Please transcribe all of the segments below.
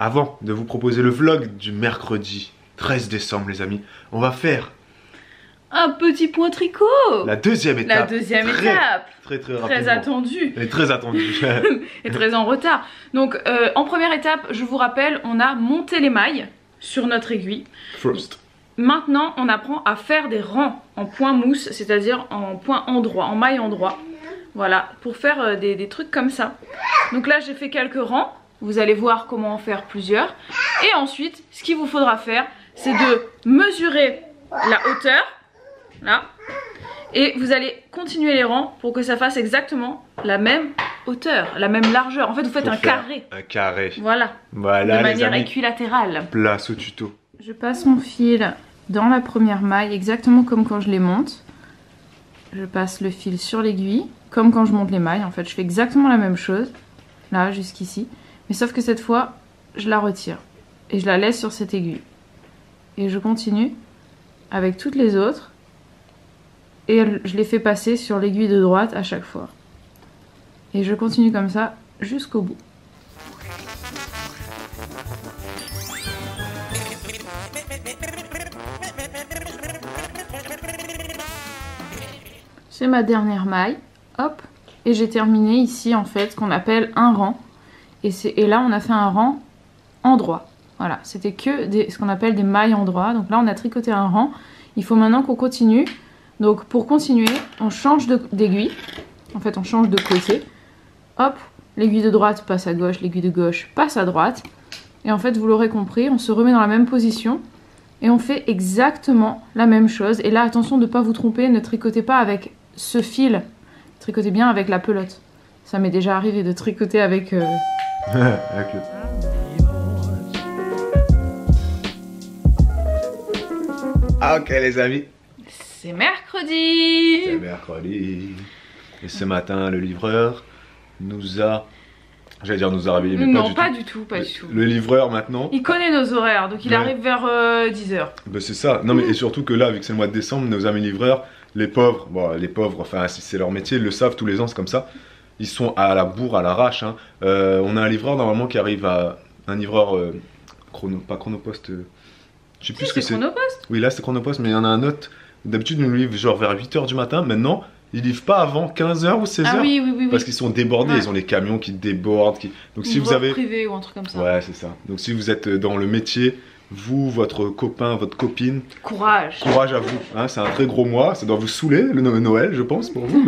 Avant de vous proposer le vlog du mercredi 13 décembre, les amis, on va faire un petit point tricot. La deuxième étape. La deuxième étape. Très Très attendue. Et très attendue. Et très en retard. Donc, en première étape, je vous rappelle, on a monté les mailles sur notre aiguille. First. Maintenant, on apprend à faire des rangs en point mousse, c'est-à-dire en point endroit, en maille endroit. Voilà, pour faire des trucs comme ça. Donc là, j'ai fait quelques rangs. Vous allez voir comment en faire plusieurs. Et ensuite, ce qu'il vous faudra faire, c'est de mesurer la hauteur. Là. Et vous allez continuer les rangs pour que ça fasse exactement la même hauteur, la même largeur. En fait, vous faites un carré. Un carré. Voilà. Voilà, de manière les amis, équilatérale. Place au tuto. Je passe mon fil dans la première maille, exactement comme quand je les monte. Je passe le fil sur l'aiguille, comme quand je monte les mailles. En fait, je fais exactement la même chose, là, jusqu'ici. Mais sauf que cette fois, je la retire. Et je la laisse sur cette aiguille. Et je continue avec toutes les autres. Et je les fais passer sur l'aiguille de droite à chaque fois. Et je continue comme ça jusqu'au bout. C'est ma dernière maille. Hop. Et j'ai terminé ici en fait ce qu'on appelle un rang. Et là on a fait un rang endroit. Voilà, c'était que ce qu'on appelle des mailles endroit. Donc là on a tricoté un rang. Il faut maintenant qu'on continue. Donc pour continuer, on change d'aiguille. En fait, on change de côté. Hop, l'aiguille de droite passe à gauche, l'aiguille de gauche passe à droite. Et en fait, vous l'aurez compris, on se remet dans la même position. Et on fait exactement la même chose. Et là, attention de ne pas vous tromper, ne tricotez pas avec ce fil. Tricotez bien avec la pelote. Ça m'est déjà arrivé de tricoter avec... avec le... Ah, ok les amis. C'est mercredi. C'est mercredi. Et ce matin, le livreur nous a... J'allais dire nous a réveillés, mais non, pas du tout. Pas du tout. Le livreur maintenant... Il connaît nos horaires, donc il arrive vers 10h. Ben c'est ça. Non mais et surtout que là, vu que c'est le mois de décembre, nos amis livreurs, les pauvres, enfin c'est leur métier, ils le savent tous les ans, c'est comme ça. Ils sont à la bourre, à l'arrache. Hein. On a un livreur normalement qui arrive à... Un livreur... pas chronopost... je sais plus ce que c'est. Chronopost. Oui, là c'est chronopost, mais il y en a un autre. D'habitude, il nous livre genre vers 8h du matin. Maintenant, il livre pas avant 15h ou 16h. Ah oui. Parce qu'ils sont débordés, ils ont les camions qui débordent. Donc si vous avez... privé ou un truc comme ça. Ouais, c'est ça. Donc si vous êtes dans le métier, vous, votre copain, votre copine... Courage. Courage à vous. Hein, c'est un très gros mois, ça doit vous saouler, le Noël, je pense, pour vous.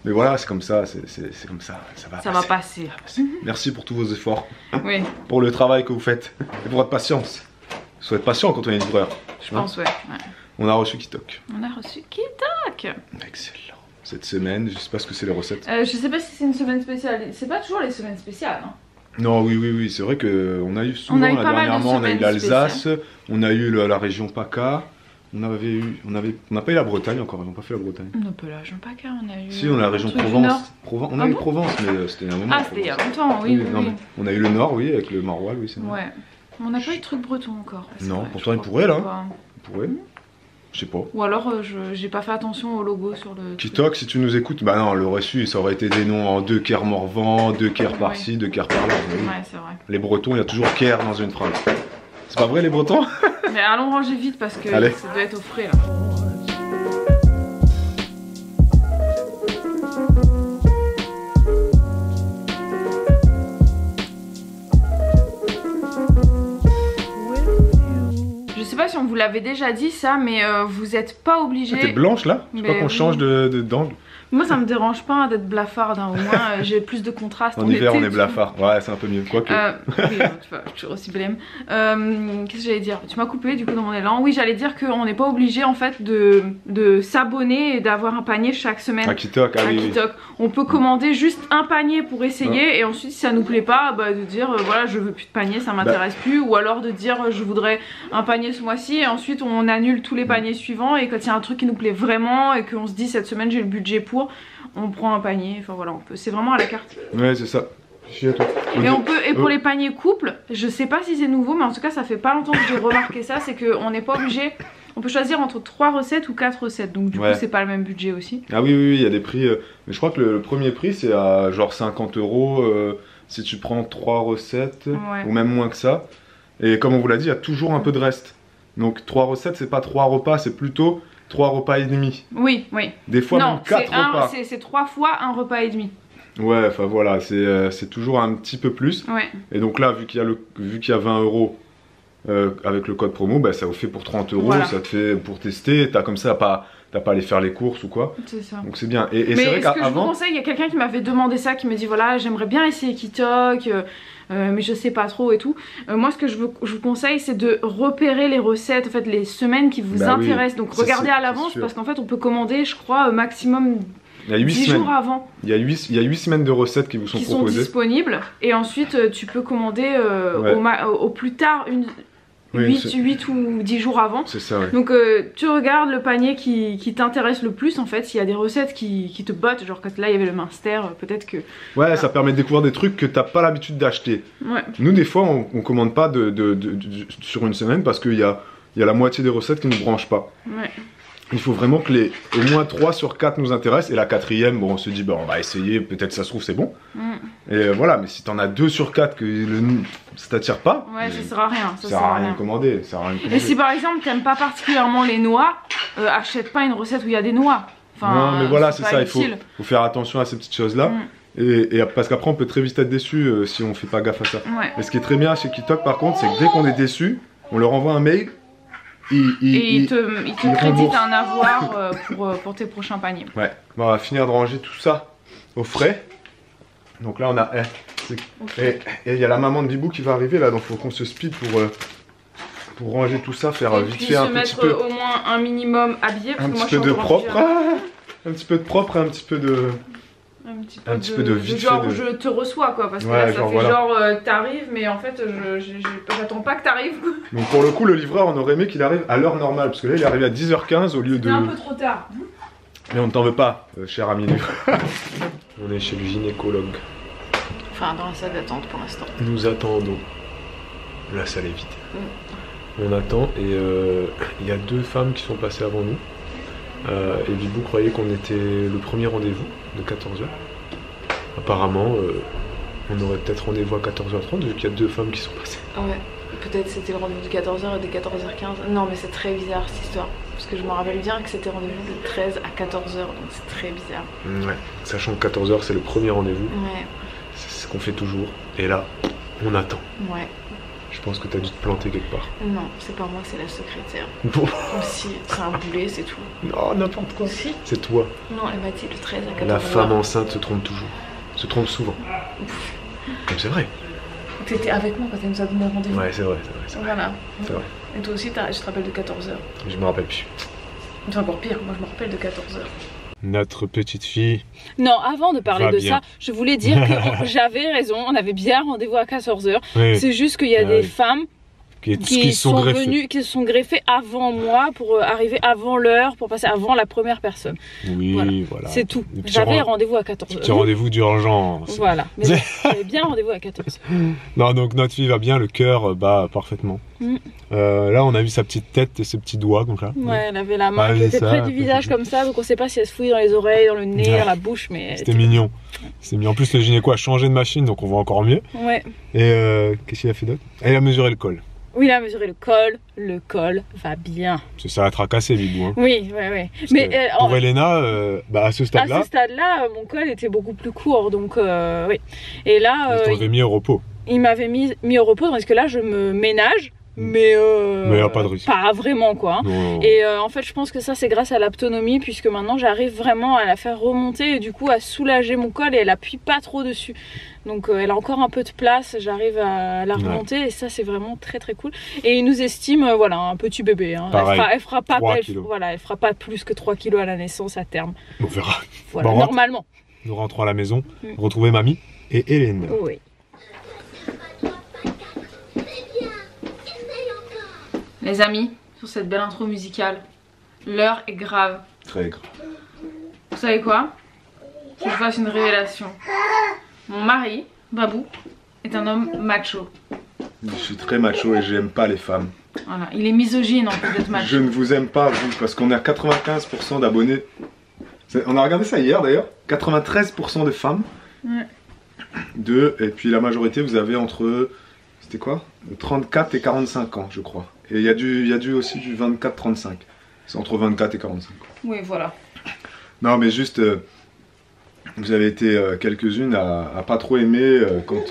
Mais voilà, c'est comme ça, c'est comme ça. Ça va passer. Merci pour tous vos efforts. Oui. Pour le travail que vous faites. Et pour votre patience. Il faut être patient quand on est livreur. Je pense, ouais. On a reçu Kitok. On a reçu Kitok. Excellent. Cette semaine, je sais pas ce que c'est les recettes. Je sais pas si c'est une semaine spéciale. C'est pas toujours les semaines spéciales. Hein. Non, oui. C'est vrai qu'on a eu souvent, dernièrement, on a eu l'Alsace, on a eu la région PACA. On n'a pas eu la Bretagne encore, ils n'ont pas fait la Bretagne. On n'a pas la région PACA, on a eu... Si, on a la région Provence. On a eu Provence, mais c'était un moment. Ah, c'était il y a longtemps, oui. On a eu le Nord, oui, avec le Maroilles, oui, c'est vrai. Ouais. On n'a pas eu de truc breton encore. Non, pourtant ils pourraient là. Ils pourraient. Je sais pas. Ou alors j'ai pas fait attention au logo sur le... Kitok, si tu nous écoutes, bah non, on l'aurait su, ça aurait été des noms en 2 Caire Morvan, 2 Caire par-ci, 2 Caire par-là. Ouais, c'est vrai. Les Bretons, il y a toujours Caire dans une phrase. C'est pas vrai les Bretons? Mais allons ranger vite parce que allez. Ça doit être au frais là. Je sais pas si on vous l'avait déjà dit ça, mais vous êtes pas obligé. T'es blanche là? Je sais pas qu'on change d'angle. Moi ça me dérange pas d'être blafarde, hein. Au moins j'ai plus de contraste. En hiver on est blafard, ouais c'est un peu mieux, quoique. Oui, tu vois, je suis toujours aussi blême. Qu'est-ce que j'allais dire? Tu m'as coupé du coup dans mon élan. Oui, j'allais dire qu'on n'est pas obligé en fait de s'abonner et d'avoir un panier chaque semaine. À Kitok, ah oui. Kitok. On peut commander juste un panier pour essayer et ensuite si ça nous plaît pas, bah, de dire voilà je veux plus de panier, ça m'intéresse plus. Ou alors de dire je voudrais un panier ce mois-ci et ensuite on annule tous les paniers suivants et quand il y a un truc qui nous plaît vraiment et qu'on se dit cette semaine j'ai le budget pour, on prend un panier, enfin voilà, on peut, c'est vraiment à la carte. Ouais c'est ça. Et on peut, et pour les paniers couples, je sais pas si c'est nouveau mais en tout cas ça fait pas longtemps que j'ai remarqué ça, c'est qu'on n'est pas obligé, on peut choisir entre 3 recettes ou 4 recettes, donc du coup c'est pas le même budget aussi. Ah oui, il y a des prix, mais je crois que le premier prix c'est à genre 50 €, si tu prends 3 recettes, Ouais. ou même moins que ça. Et comme on vous l'a dit, il y a toujours un peu de reste. Donc 3 recettes, c'est pas 3 repas, c'est plutôt 3 repas et demi. Oui, oui. Des fois Non, même 4 repas. c'est 3 fois un repas et demi. Ouais, enfin voilà, c'est toujours un petit peu plus. Ouais. Et donc là, vu qu'il y a 20 euros avec le code promo, bah, ça vous fait pour 30 euros, Voilà. ça te fait pour tester. T'as comme ça, t'as pas à aller faire les courses ou quoi. C'est ça. Donc c'est bien. Et c'est Mais vrai ce que je vous qu'avant. conseille, il y a quelqu'un qui m'avait demandé ça, qui me dit voilà, j'aimerais bien essayer Kitok, mais je sais pas trop et tout. Moi, ce que je vous conseille, c'est de repérer les recettes, en fait, les semaines qui vous Bah oui, intéressent. Donc regardez à l'avance sûr. parce qu'en fait, on peut commander, je crois, maximum Il y a 8 10 semaines. jours avant. Il y a 8 semaines de recettes qui vous sont qui sont proposées. disponibles. Et ensuite, tu peux commander Ouais. au plus tard Oui, 8 ou 10 jours avant. C'est ça, ouais. Donc tu regardes le panier qui t'intéresse le plus en fait, s'il y a des recettes qui te bottent, genre quand là il y avait le minster, peut-être que... Ouais, ça permet de découvrir des trucs que t'as pas l'habitude d'acheter. Ouais, Nous, des fois, on commande pas sur une semaine parce qu'il y a la moitié des recettes qui nous branchent pas. ouais. Il faut vraiment que au moins 3 sur 4 nous intéressent. Et la 4e, bon, on se dit, bah, on va essayer, peut-être ça se trouve, c'est bon. Mm. Et voilà, mais si t'en as 2 sur 4 que ça t'attire pas, Ouais, ça sert à rien. ça sert à rien de commander. Ça sert à rien de Et commander. si par exemple t'aimes pas particulièrement les noix, achète pas une recette où il y a des noix. Enfin, non, mais voilà, c'est pas ça, utile. il faut faire attention à ces petites choses-là. Mm. Et parce qu'après, on peut très vite être déçu si on fait pas gaffe à ça. Ouais. Et ce qui est très bien chez Kitok, par contre, c'est que dès qu'on est déçu, on leur envoie un mail. Et il te il crédite rembourse. un avoir pour tes prochains paniers. Ouais, bon, on va finir de ranger tout ça au frais. Donc là, on a. Et il y a la maman de Bibou qui va arriver là, donc faut qu'on se speed pour ranger tout ça, faire Et vite puis fait un se petit mettre peu. au moins un minimum habillé. Parce Un que moi, petit je peu suis de encore en propre. pyjama. Un petit peu de propre et un petit peu de. Un petit peu de vite fait genre de- je te reçois quoi, parce que Ouais, là ça genre, fait voilà. genre t'arrives mais en fait j'attends pas que t'arrives quoi. Donc pour le coup, le livreur, on aurait aimé qu'il arrive à l'heure normale, parce que là, il est arrivé à 10h15 au lieu C'est de. un peu trop tard. Mais on ne t'en veut pas, cher ami livreur. On est chez le gynécologue. Enfin dans la salle d'attente pour l'instant. Nous attendons. La salle est vide. On attend et il y a 2 femmes qui sont passées avant nous. Et Bibou croyait qu'on était le premier rendez-vous de 14h. Apparemment, on aurait peut-être rendez-vous à 14h30 vu qu'il y a 2 femmes qui sont passées. Ouais, peut-être c'était le rendez-vous de 14h et de 14h15. Non mais c'est très bizarre cette histoire. Parce que je me rappelle bien que c'était rendez-vous de 13 à 14h, donc c'est très bizarre. Ouais, sachant que 14h c'est le premier rendez-vous, Ouais, c'est ce qu'on fait toujours. Et là, on attend. ouais. Je pense que t'as dû te planter quelque part. Non, c'est pas moi, c'est la secrétaire. Bon, Aussi, c'est un boulet, c'est tout. non, n'importe quoi. Si. C'est toi. Non, elle m'a dit le 13 à 14h. La femme enceinte se trompe toujours. Se trompe souvent. Comme c'est vrai. T'étais avec moi quand elle nous a donné rendez-vous. Ouais, c'est vrai, c'est vrai, c'est vrai. Voilà. C'est vrai. Et toi aussi, je te rappelle de 14h. Je me rappelle plus. C'est encore pire, moi je me rappelle de 14h. Notre petite fille. Non, avant de parler Va de bien. ça, je voulais dire que j'avais raison, on avait bien rendez-vous à 14h. Oui. C'est juste qu'il y a Ah des oui. femmes qui sont venues, qui se sont greffées avant moi pour arriver avant l'heure, pour passer avant la première personne. Oui, voilà. C'est tout. Le petit J'avais ren- rendez-vous à 14h. Petit rendez-vous d'urgence. Voilà. Mais j'avais bien rendez-vous à 14h. Non, donc notre fille va bien, le cœur bat parfaitement. Mm. Là, on a vu sa petite tête et ses petits doigts, donc là. Ouais, elle avait la main Ah, qui c'est était ça, près du visage comme ça, donc on sait pas si elle se fouille dans les oreilles, dans le nez, Ouais. dans la bouche, mais... elle C'était était- mignon. C'est mignon. En plus, le gynéco a changé de machine, donc on voit encore mieux. Ouais. Et qu'est-ce qu'il a fait d'autre? Elle a mesuré le col. Oui, il a mesuré le col va bien. C'est ça a tracassé, Bibou. Hein. Oui, ouais. Parce Mais que pour Elena, à ce à stade-là, ce stade-là, mon col était beaucoup plus court, donc oui. Et là, il t'aurait mis au repos. il m'avait mis au repos, parce que là, je me ménage, mais Mais y a pas de risque. pas vraiment, quoi. Non. Et en fait, je pense que ça, c'est grâce à l'aptonomie, puisque maintenant, j'arrive vraiment à la faire remonter, et du coup, à soulager mon col, et elle appuie pas trop dessus. Donc, elle a encore un peu de place, j'arrive à la remonter, et ça, c'est vraiment très très cool. Et il nous estime, voilà, un petit bébé. Hein. Pareil, Elle fera pas, 3 kilos. voilà, elle fera pas plus que 3 kilos à la naissance à terme. On verra. Voilà, Bon, on rentre. normalement. Nous rentrons à la maison, Mm. retrouver mamie et Hélène. Oui. Les amis, sur cette belle intro musicale, l'heure est grave. Très grave. Vous savez quoi? Que je fasse une révélation. Mon mari, Babou, est un homme macho. Je suis très macho et j'aime pas les femmes. Voilà, il est misogyne en plus d'être macho. Je ne vous aime pas, vous, parce qu'on est à 95% d'abonnés. On a regardé ça hier d'ailleurs. 93% de femmes. Ouais. 2. Et puis la majorité, vous avez entre, c'était quoi? 34 et 45 ans, je crois. Et il y a aussi du 24-35. C'est entre 24 et 45. Oui, voilà. Non, mais juste, vous avez été quelques-unes à pas trop aimer quand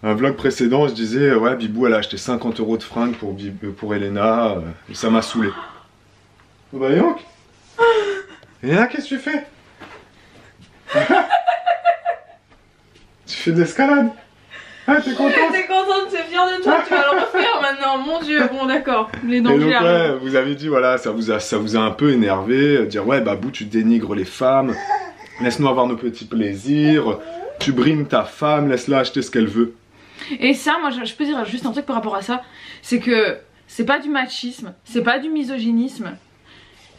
un vlog précédent, je disais, ouais, Bibou, elle a acheté 50 € de fringues pour Elena, et ça m'a saoulé. Oh bah, Yank, Elena, qu'est-ce que tu fais? Tu fais de l'escalade? Ah, t'es contente? T'es contente, t'es fière de toi, tu vas le refaire maintenant, mon Dieu, bon d'accord, les dangers donc, arrivent. ouais, vous avez dit, voilà, ça vous a un peu énervé, dire, ouais, Babou, tu dénigres les femmes, laisse-nous avoir nos petits plaisirs, tu brimes ta femme, laisse-la acheter ce qu'elle veut. Et ça, moi je peux dire juste un truc par rapport à ça, c'est que c'est pas du machisme, c'est pas du misogynisme,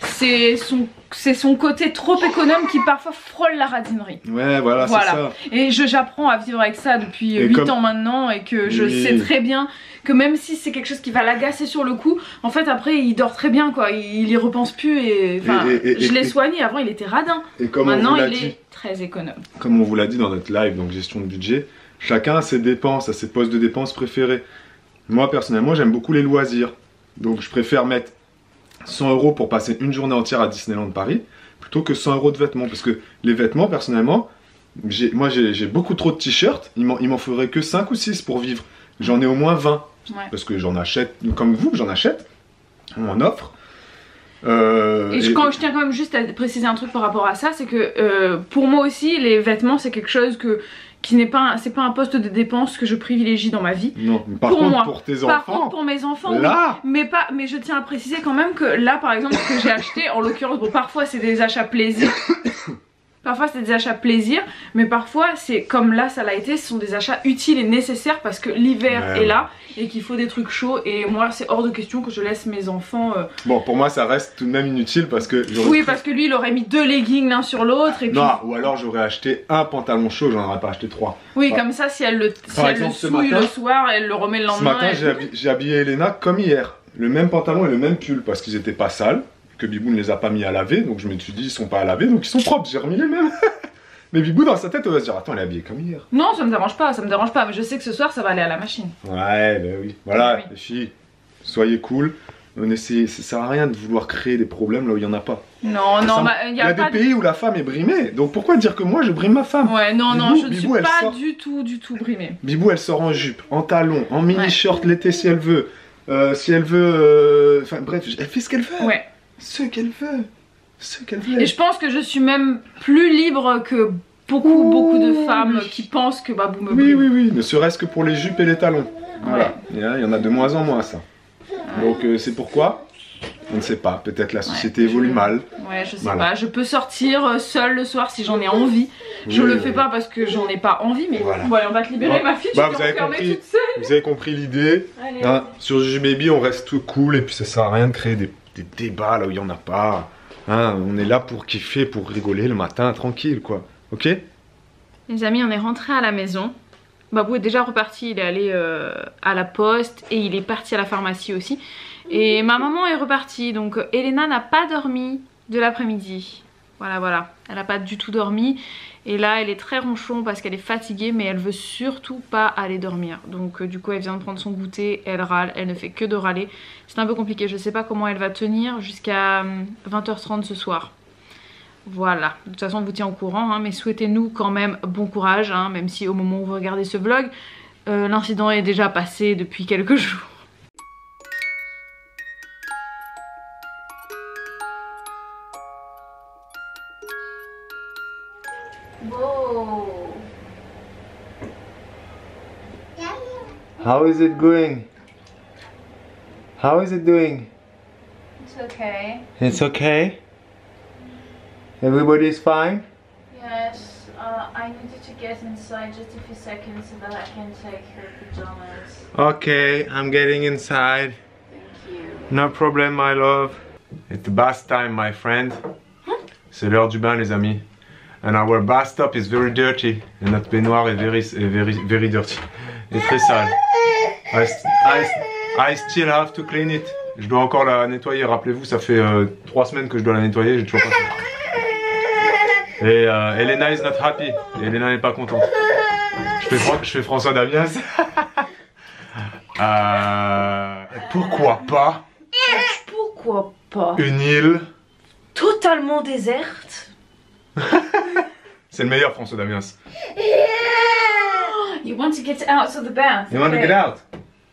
c'est son côté trop économe qui parfois frôle la radinerie. Ouais, voilà. C'est ça. Et j'apprends à vivre avec ça depuis 8 ans maintenant, et que je sais très bien que même si c'est quelque chose qui va l'agacer sur le coup, en fait après il dort très bien quoi, il y repense plus, et je l'ai soigné, avant il était radin, et comme maintenant il est très économe. Comme on vous l'a dit dans notre live, donc gestion de budget, chacun a ses dépenses, a ses postes de dépenses préférés. Moi personnellement j'aime beaucoup les loisirs, donc je préfère mettre 100 € pour passer une journée entière à Disneyland Paris plutôt que 100 € de vêtements, parce que les vêtements personnellement, moi j'ai beaucoup trop de t-shirts, il m'en faudrait que 5 ou 6 pour vivre, j'en ai au moins 20, parce que j'en achète, comme vous, j'en achète, on m'en offre. Je tiens quand même juste à préciser un truc par rapport à ça, c'est que pour moi aussi les vêtements c'est quelque chose c'est pas un poste de dépense que je privilégie dans ma vie. Non, mais par contre pour tes enfants. Par contre pour mes enfants, là. Oui, mais je tiens à préciser quand même que là par exemple ce que j'ai acheté, en l'occurrence, bon parfois c'est des achats plaisir. Parfois c'est des achats plaisir, mais parfois c'est comme là ça l'a été, ce sont des achats utiles et nécessaires parce que l'hiver est là et qu'il faut des trucs chauds, et moi c'est hors de question que je laisse mes enfants... Bon, pour moi ça reste tout de même inutile parce que... Oui, parce que lui il aurait mis 2 leggings l'un sur l'autre et puis... Non, ou alors j'aurais acheté un pantalon chaud, j'en aurais pas acheté 3. Oui, comme ça si elle le souille le soir, elle le remet le lendemain. Ce matin j'ai habillé Elena comme hier, le même pantalon et le même pull parce qu'ils étaient pas sales, que Bibou ne les a pas mis à laver, donc je me suis dit ils sont pas à laver, donc ils sont propres, j'ai remis les mêmes. Mais Bibou dans sa tête elle va se dire attends, elle est habillée comme hier. Non, ça me dérange pas, mais je sais que ce soir ça va aller à la machine. Ouais, bah oui. Voilà, les filles, soyez cool. Ça sert à rien de vouloir créer des problèmes là où il y en a pas. Non, il y a des pays où la femme est brimée, donc pourquoi dire que moi je brime ma femme? Ouais, non, je ne suis pas du tout brimée. Bibou elle sort en jupe, en talons, en mini-short l'été si elle veut. Si elle veut... Enfin bref, elle fait ce qu'elle veut. Ouais. Ce qu'elle veut. Et je pense que je suis même plus libre que beaucoup de femmes qui pensent que Babou me brime. Oui, ne serait-ce que pour les jupes et les talons. Voilà, il y en a de moins en moins ça. Donc c'est pourquoi on ne sait pas, peut-être la société évolue mal. Ouais, je sais pas, je peux sortir seule le soir si j'en ai envie. Je le fais pas parce que j'en ai pas envie, mais bon, allez, on va te libérer ma fille, tu peux refermer toute seule. Vous avez compris l'idée. Sur Juju Baby on reste tout cool et puis ça sert à rien de créer des débats là où il y en a pas. On est là pour kiffer, pour rigoler le matin, tranquille quoi. Ok? Les amis, on est rentré à la maison. Babou est déjà reparti, il est allé à la poste et il est parti à la pharmacie aussi. Et ma maman est repartie, donc Elena n'a pas dormi de l'après-midi. Voilà, elle n'a pas du tout dormi. Et là elle est très ronchon parce qu'elle est fatiguée, mais elle veut surtout pas aller dormir. Donc du coup elle vient de prendre son goûter, elle râle, elle ne fait que de râler. C'est un peu compliqué, je sais pas comment elle va tenir jusqu'à 20h30 ce soir. Voilà, de toute façon on vous tient au courant, hein, mais souhaitez-nous quand même bon courage, hein, même si au moment où vous regardez ce vlog, l'incident est déjà passé depuis quelques jours. How is it going? How is it doing? It's okay. It's okay? Everybody's fine? Yes, I needed to get inside just a few seconds so that I can take her pajamas. Okay, I'm getting inside. Thank you. No problem, my love. It's the bath time, my friend. C'est l'heure du bain, les amis. And our bathtub is very dirty. Et notre baignoire est very dirty. Et très sale. I still have to clean it. Je dois encore la nettoyer. Rappelez-vous, ça fait 3 semaines que je dois la nettoyer. J'ai toujours pas fait. Et Elena is not happy. Elena n'est pas contente. Je fais François Damiens. Pourquoi pas Pourquoi pas? une île? Totalement déserte. C'est le meilleur François Damiens. You want to get out of the bath. You want to get out?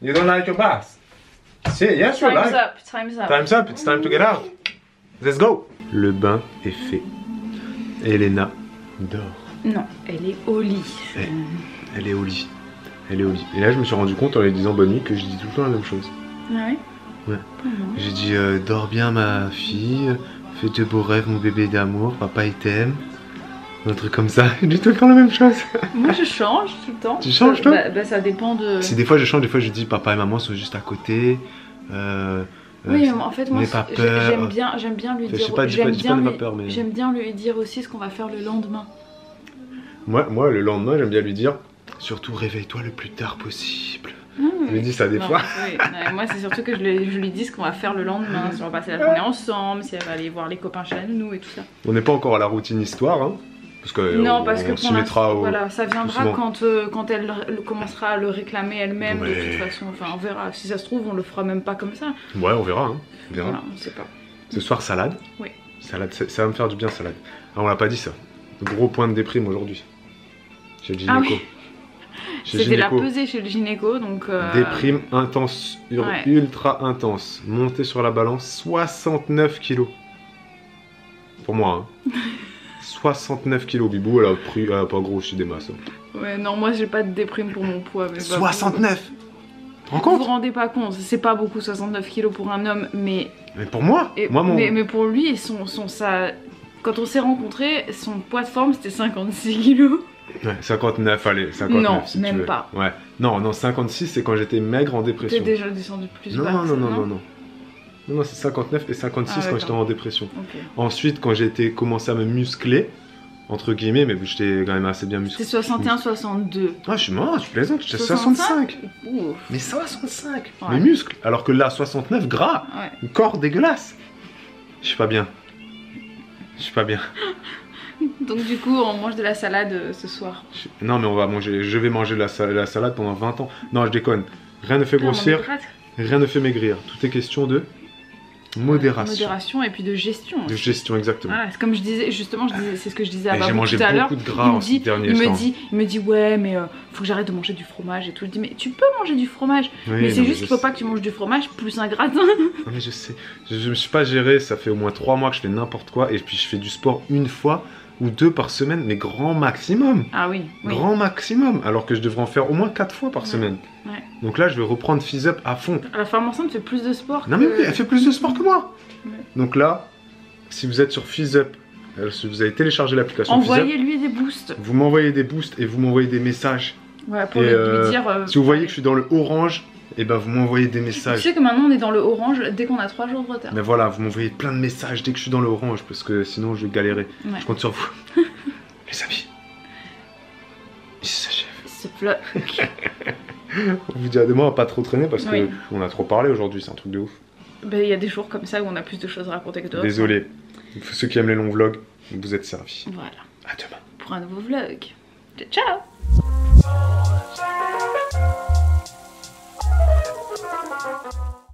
You don't like your bath? Yes, you Time's like. up, time's up. Time's up, it's time to get out. Let's go. Le bain est fait. Elena dort. Non, elle est au lit. Elle est au lit. Elle est au lit. Et là, je me suis rendu compte en lui disant bonne nuit que je dis tout le temps la même chose. Ah oui? Ouais. J'ai dit dors bien ma fille, fais de beaux rêves mon bébé d'amour, papa il t'aime. Un truc comme ça. Je dis tout le temps la même chose. Moi je change tout le temps. Tu changes toi? Bah ça dépend de... Si des fois je change, des fois je dis papa et maman sont juste à côté. Oui, mais en fait moi pas peur. j'aime bien lui Je dire... sais pas, J'aime mais... bien lui dire aussi ce qu'on va faire le lendemain. Moi le lendemain j'aime bien lui dire surtout réveille-toi le plus tard possible. Je lui dis ça des fois. Oui. Non, moi c'est surtout que je lui dis ce qu'on va faire le lendemain, si on va passer la journée ensemble, si elle va aller voir les copains chez la nounou et tout ça. On n'est pas encore à la routine histoire, hein, parce que non, parce que s'y mettra au... voilà, ça viendra quand elle commencera à le réclamer elle-même. De toute façon, enfin on verra. Si ça se trouve, on le fera même pas comme ça. Ouais, on verra. Hein. On verra. Voilà, on sait pas. Ce soir salade. Oui. Salade, ça va me faire du bien salade. Ah, on l'a pas dit ça. Gros point de déprime aujourd'hui. Chez le gynéco. Ah oui. C'était la pesée chez le gynéco, donc... Déprime intense, ultra intense. Montée sur la balance, 69 kilos. Pour moi, hein. 69 kilos, Bibou, elle a pas grossi des masses. Hein. Ouais, non, moi j'ai pas de déprime pour mon poids. Mais 69 Tu te rends compte? Vous vous rendez pas compte, c'est pas beaucoup 69 kilos pour un homme, mais... Mais pour moi, mais pour lui, quand on s'est rencontrés, son poids de forme c'était 56 kilos. Ouais, 59, allez, 59 non, si même tu veux. pas. Ouais. Non, 56 c'est quand j'étais maigre en dépression. T'es déjà descendu plus bas. Non, c'est 59 et 56 quand j'étais en dépression. Okay. Ensuite, quand j'ai commencé à me muscler, entre guillemets, mais j'étais quand même assez bien musclé. C'est 61, 62. Ah, je suis mort, tu plaisantes, j'étais 65. Ouf. Mais 65 Ouais. Mes muscles. Alors que là, 69, gras. Ouais. Corps dégueulasse. Je suis pas bien. Donc du coup, on mange de la salade ce soir. Non, mais on va manger. Je vais manger la salade pendant 20 ans. Non, je déconne. Rien ne fait grossir. Rien ne fait maigrir. Tout est question de modération. Modération et puis de gestion. De gestion, exactement. Voilà, c'est comme je disais, justement, c'est ce que je disais à Babou j'ai mangé tout à l'heure. beaucoup de gras en ces derniers temps. Il me dit ouais, mais faut que j'arrête de manger du fromage et tout. Je dis mais tu peux manger du fromage, oui, mais c'est juste qu'il faut pas que tu manges du fromage plus un gratin. Non mais je sais, je me suis pas géré, ça fait au moins 3 mois que je fais n'importe quoi et puis je fais du sport une fois ou 2 par semaine, mais grand maximum. Ah oui. Grand maximum, alors que je devrais en faire au moins 4 fois par semaine. Ouais. Donc là je vais reprendre Fizz Up à fond. La femme enceinte fait plus de sport. Non mais oui, elle fait plus de sport que moi. Ouais. Donc là, si vous êtes sur Fizz Up, si vous avez téléchargé l'application Fizz Up, envoyez-lui des boosts. Vous m'envoyez des boosts et vous m'envoyez des messages. Ouais, pour lui dire... si vous voyez que je suis dans le orange, et ben vous m'envoyez des Tu messages. sais que maintenant on est dans le orange dès qu'on a 3 jours de retard. Mais voilà, vous m'envoyez plein de messages dès que je suis dans le orange, parce que sinon je vais galérer. Ouais. Je compte sur vous. Les amis, il s'achève. Ce flotte. On vous dit à demain à pas trop traîner parce que on a trop parlé aujourd'hui, c'est un truc de ouf. Ben, il y a des jours comme ça où on a plus de choses à raconter que d'autres. Désolé. Ceux qui aiment les longs vlogs, vous êtes servis. Voilà. À demain. Pour un nouveau vlog. Ciao.